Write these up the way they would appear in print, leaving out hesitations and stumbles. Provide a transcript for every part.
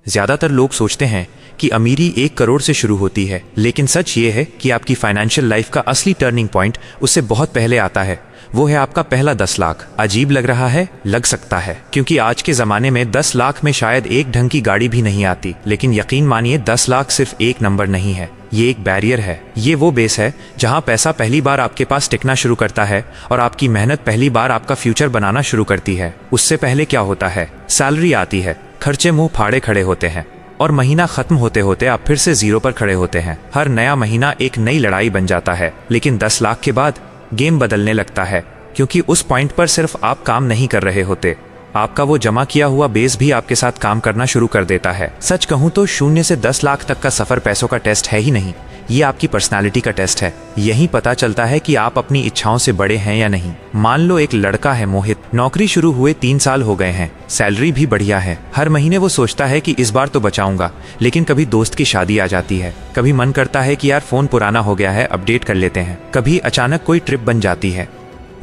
ज्यादातर लोग सोचते हैं कि अमीरी 1 करोड़ से शुरू होती है, लेकिन सच ये है कि आपकी फाइनेंशियल लाइफ का असली टर्निंग पॉइंट उससे बहुत पहले आता है। वो है आपका पहला 10 लाख। अजीब लग रहा है? लग सकता है, क्योंकि आज के ज़माने में 10 लाख में शायद एक ढंग की गाड़ी भी नहीं आती। लेकिन यकीन मानिए 10 लाख सिर्फ एक नंबर नहीं है, ये एक बैरियर है। ये वो बेस है जहां पैसा पहली बार आपके पास टिकना शुरू करता है और आपकी मेहनत पहली बार आपका फ्यूचर बनाना शुरू करती है। उससे पहले क्या होता है? सैलरी आती है, खर्चे मुंह फाड़े खड़े होते हैं और महीना खत्म होते होते आप फिर से जीरो पर खड़े होते हैं। हर नया महीना एक नई लड़ाई बन जाता है। लेकिन 10 लाख के बाद गेम बदलने लगता है, क्योंकि उस पॉइंट पर सिर्फ आप काम नहीं कर रहे होते, आपका वो जमा किया हुआ बेस भी आपके साथ काम करना शुरू कर देता है। सच कहूं तो 0 से 10 लाख तक का सफर पैसों का टेस्ट है ही नहीं, ये आपकी पर्सनालिटी का टेस्ट है। यही पता चलता है कि आप अपनी इच्छाओं से बड़े हैं या नहीं। मान लो एक लड़का है मोहित, नौकरी शुरू हुए 3 साल हो गए हैं, सैलरी भी बढ़िया है। हर महीने वो सोचता है कि इस बार तो बचाऊंगा, लेकिन कभी दोस्त की शादी आ जाती है, कभी मन करता है कि यार फोन पुराना हो गया है, अपडेट कर लेते हैं, कभी अचानक कोई ट्रिप बन जाती है।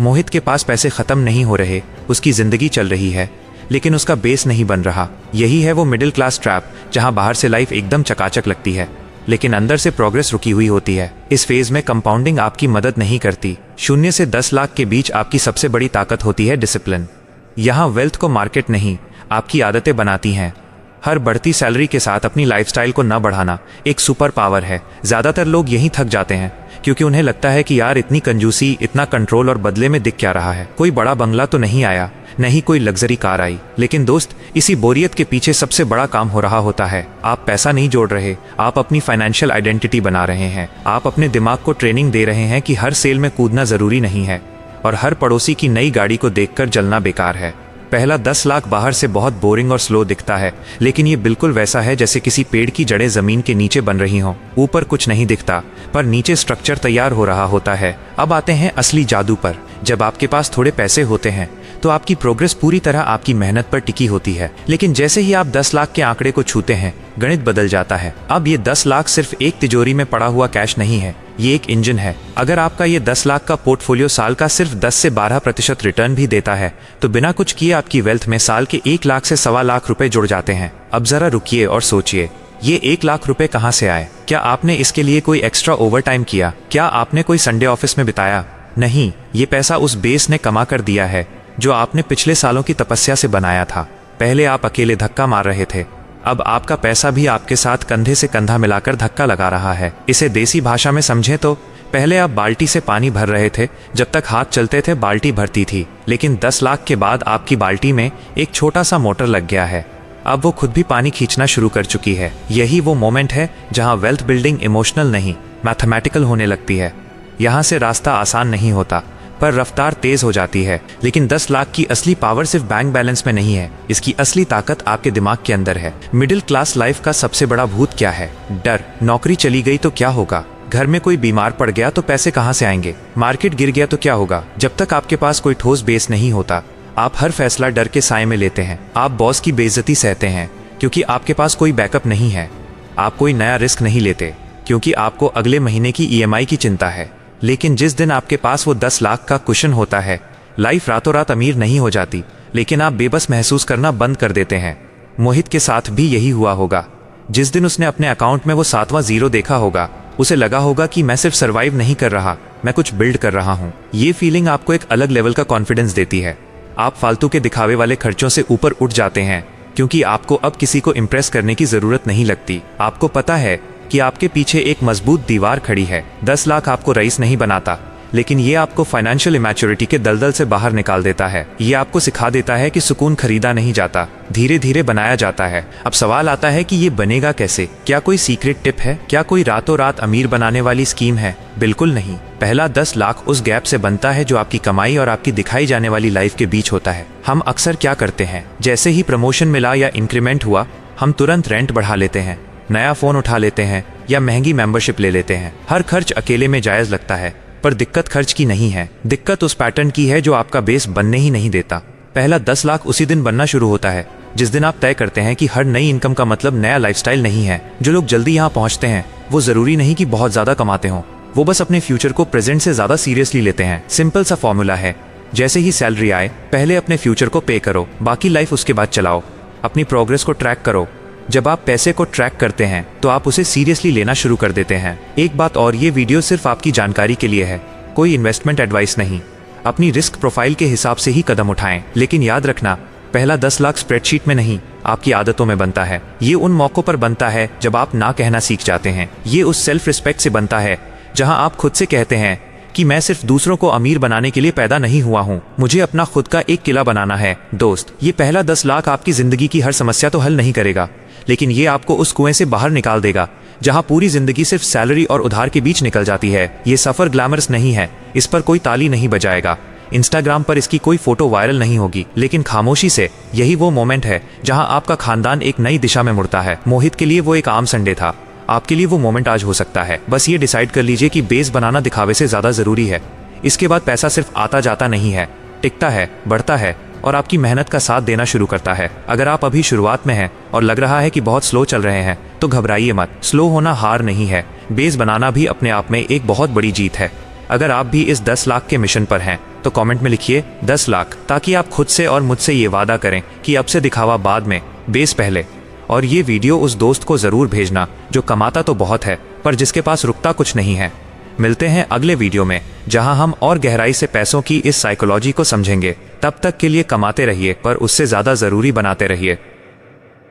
मोहित के पास पैसे खत्म नहीं हो रहे, उसकी जिंदगी चल रही है, लेकिन उसका बेस नहीं बन रहा। यही है वो मिडिल क्लास ट्रैप, जहां बाहर से लाइफ एकदम चकाचक लगती है, लेकिन अंदर से प्रोग्रेस रुकी हुई होती है। इस फेज में कंपाउंडिंग आपकी मदद नहीं करती। 0 से 10 लाख के बीच आपकी सबसे बड़ी ताकत होती है डिसिप्लिन। यहाँ वेल्थ को मार्केट नहीं, आपकी आदतें बनाती हैं। हर बढ़ती सैलरी के साथ अपनी लाइफस्टाइल को न बढ़ाना एक सुपर पावर है। ज्यादातर लोग यहीं थक जाते हैं, क्योंकि उन्हें लगता है कि यार इतनी कंजूसी, इतना कंट्रोल, और बदले में दिख क्या रहा है? कोई बड़ा बंगला तो नहीं आया, नहीं कोई लग्जरी कार आई। लेकिन दोस्त, इसी बोरियत के पीछे सबसे बड़ा काम हो रहा होता है। आप पैसा नहीं जोड़ रहे, आप अपनी फाइनेंशियल आइडेंटिटी बना रहे हैं। आप अपने दिमाग को ट्रेनिंग दे रहे हैं कि हर सेल में कूदना जरूरी नहीं है और हर पड़ोसी की नई गाड़ी को देखकर जलना बेकार है। पहला 10 लाख बाहर से बहुत बोरिंग और स्लो दिखता है, लेकिन ये बिल्कुल वैसा है जैसे किसी पेड़ की जड़ें जमीन के नीचे बन रही हों। ऊपर कुछ नहीं दिखता, पर नीचे स्ट्रक्चर तैयार हो रहा होता है। अब आते हैं असली जादू पर। जब आपके पास थोड़े पैसे होते हैं तो आपकी प्रोग्रेस पूरी तरह आपकी मेहनत पर टिकी होती है। लेकिन जैसे ही आप 10 लाख के आंकड़े को छूते हैं, गणित बदल जाता है। अब ये 10 लाख सिर्फ एक तिजोरी में पड़ा हुआ कैश नहीं है, ये एक इंजन है। अगर आपका ये 10 लाख का पोर्टफोलियो साल का सिर्फ 10 से 12% रिटर्न भी देता है, तो बिना कुछ किए आपकी वेल्थ में साल के 1 लाख से 1.25 लाख रुपए जुड़ जाते हैं। अब जरा रुकिए और सोचिए, ये 1 लाख रुपए कहाँ से आए? क्या आपने इसके लिए कोई एक्स्ट्रा ओवरटाइम किया? क्या आपने कोई संडे ऑफिस में बिताया? नहीं, ये पैसा उस बेस ने कमा कर दिया है जो आपने पिछले सालों की तपस्या से बनाया था। पहले आप अकेले धक्का मार रहे थे, अब आपका पैसा भी आपके साथ कंधे से कंधा मिलाकर धक्का लगा रहा है। इसे देसी भाषा में समझें तो पहले आप बाल्टी से पानी भर रहे थे, जब तक हाथ चलते थे बाल्टी भरती थी। लेकिन 10 लाख के बाद आपकी बाल्टी में एक छोटा सा मोटर लग गया है, अब वो खुद भी पानी खींचना शुरू कर चुकी है। यही वो मोमेंट है जहां वेल्थ बिल्डिंग इमोशनल नहीं, मैथमेटिकल होने लगती है। यहाँ से रास्ता आसान नहीं होता, पर रफ्तार तेज हो जाती है। लेकिन 10 लाख की असली पावर सिर्फ बैंक बैलेंस में नहीं है, इसकी असली ताकत आपके दिमाग के अंदर है। मिडिल क्लास लाइफ का सबसे बड़ा भूत क्या है? डर। नौकरी चली गई तो क्या होगा? घर में कोई बीमार पड़ गया तो पैसे कहाँ से आएंगे? मार्केट गिर गया तो क्या होगा? जब तक आपके पास कोई ठोस बेस नहीं होता, आप हर फैसला डर के साए में लेते हैं। आप बॉस की बेइज्जती सहते हैं क्योंकि आपके पास कोई बैकअप नहीं है। आप कोई नया रिस्क नहीं लेते क्योंकि आपको अगले महीने की EMI की चिंता है। लेकिन जिस दिन आपके पास वो 10 लाख का कुशन होता है, लाइफ रातों रात अमीर नहीं हो जाती, लेकिन आप बेबस महसूस करना बंद कर देते हैं। मोहित के साथ भी यही हुआ होगा। जिस दिन उसने अपने अकाउंट में वो 7वां जीरो देखा होगा, उसे लगा होगा कि मैं सिर्फ सर्वाइव नहीं कर रहा, मैं कुछ बिल्ड कर रहा हूँ। ये फीलिंग आपको एक अलग लेवल का कॉन्फिडेंस देती है। आप फालतू के दिखावे वाले खर्चों से ऊपर उठ जाते हैं, क्योंकि आपको अब किसी को इम्प्रेस करने की जरूरत नहीं लगती। आपको पता है कि आपके पीछे एक मजबूत दीवार खड़ी है। 10 लाख आपको रईस नहीं बनाता, लेकिन ये आपको फाइनेंशियल इमैच्योरिटी के दलदल से बाहर निकाल देता है। ये आपको सिखा देता है कि सुकून खरीदा नहीं जाता, धीरे धीरे बनाया जाता है। अब सवाल आता है कि ये बनेगा कैसे? क्या कोई सीक्रेट टिप है? क्या कोई रातों रात अमीर बनाने वाली स्कीम है? बिल्कुल नहीं। पहला 10 लाख उस गैप से बनता है जो आपकी कमाई और आपकी दिखाई जाने वाली लाइफ के बीच होता है। हम अक्सर क्या करते हैं, जैसे ही प्रमोशन मिला या इंक्रीमेंट हुआ, हम तुरंत रेंट बढ़ा लेते हैं, नया फोन उठा लेते हैं या महंगी मेंबरशिप ले लेते हैं। हर खर्च अकेले में जायज लगता है, पर दिक्कत खर्च की नहीं है, दिक्कत उस पैटर्न की है जो आपका बेस बनने ही नहीं देता। पहला 10 लाख उसी दिन बनना शुरू होता है जिस दिन आप तय करते हैं कि हर नई इनकम का मतलब नया लाइफस्टाइल नहीं है। जो लोग जल्दी यहाँ पहुँचते हैं वो जरूरी नहीं कि बहुत ज्यादा कमाते हों, वो बस अपने फ्यूचर को प्रेजेंट से ज्यादा सीरियसली लेते हैं। सिंपल सा फॉर्मूला है, जैसे ही सैलरी आए पहले अपने फ्यूचर को पे करो, बाकी लाइफ उसके बाद चलाओ। अपनी प्रोग्रेस को ट्रैक करो, जब आप पैसे को ट्रैक करते हैं तो आप उसे सीरियसली लेना शुरू कर देते हैं। एक बात और, ये वीडियो सिर्फ आपकी जानकारी के लिए है, कोई इन्वेस्टमेंट एडवाइस नहीं। अपनी रिस्क प्रोफाइल के हिसाब से ही कदम उठाएं, लेकिन याद रखना, पहला 10 लाख स्प्रेडशीट में नहीं, आपकी आदतों में बनता है। ये उन मौकों पर बनता है जब आप ना कहना सीख जाते हैं। ये उस सेल्फ रिस्पेक्ट से बनता है जहां आप खुद से कहते हैं कि मैं सिर्फ दूसरों को अमीर बनाने के लिए पैदा नहीं हुआ हूँ, मुझे अपना खुद का एक किला बनाना है। दोस्त, ये पहला 10 लाख आपकी जिंदगी की हर समस्या तो हल नहीं करेगा, लेकिन ये आपको उस कुएं से बाहर निकाल देगा जहां पूरी जिंदगी सिर्फ सैलरी और उधार के बीच निकल जाती है। ये सफर ग्लैमरस नहीं है, इस पर कोई ताली नहीं बजाएगा, इंस्टाग्राम पर इसकी कोई फोटो वायरल नहीं होगी, लेकिन खामोशी से यही वो मोमेंट है जहां आपका खानदान एक नई दिशा में मुड़ता है। मोहित के लिए वो एक आम संडे था, आपके लिए वो मोमेंट आज हो सकता है। बस ये डिसाइड कर लीजिए कि बेस बनाना दिखावे से ज्यादा जरूरी है। इसके बाद पैसा सिर्फ आता जाता नहीं है, टिकता है, बढ़ता है और आपकी मेहनत का साथ देना शुरू करता है। अगर आप अभी शुरुआत में हैं और लग रहा है कि बहुत स्लो चल रहे हैं, तो घबराइए मत। स्लो होना हार नहीं है, बेस बनाना भी अपने आप में एक बहुत बड़ी जीत है। अगर आप भी इस 10 लाख के मिशन पर हैं तो कमेंट में लिखिए 10 लाख, ताकि आप खुद से और मुझसे ये वादा करें कि अब से दिखावा बाद में, बेस पहले। और ये वीडियो उस दोस्त को जरूर भेजना जो कमाता तो बहुत है पर जिसके पास रुकता कुछ नहीं है। मिलते हैं अगले वीडियो में, जहां हम और गहराई से पैसों की इस साइकोलॉजी को समझेंगे। तब तक के लिए कमाते रहिए, पर उससे ज्यादा जरूरी बनाते रहिए।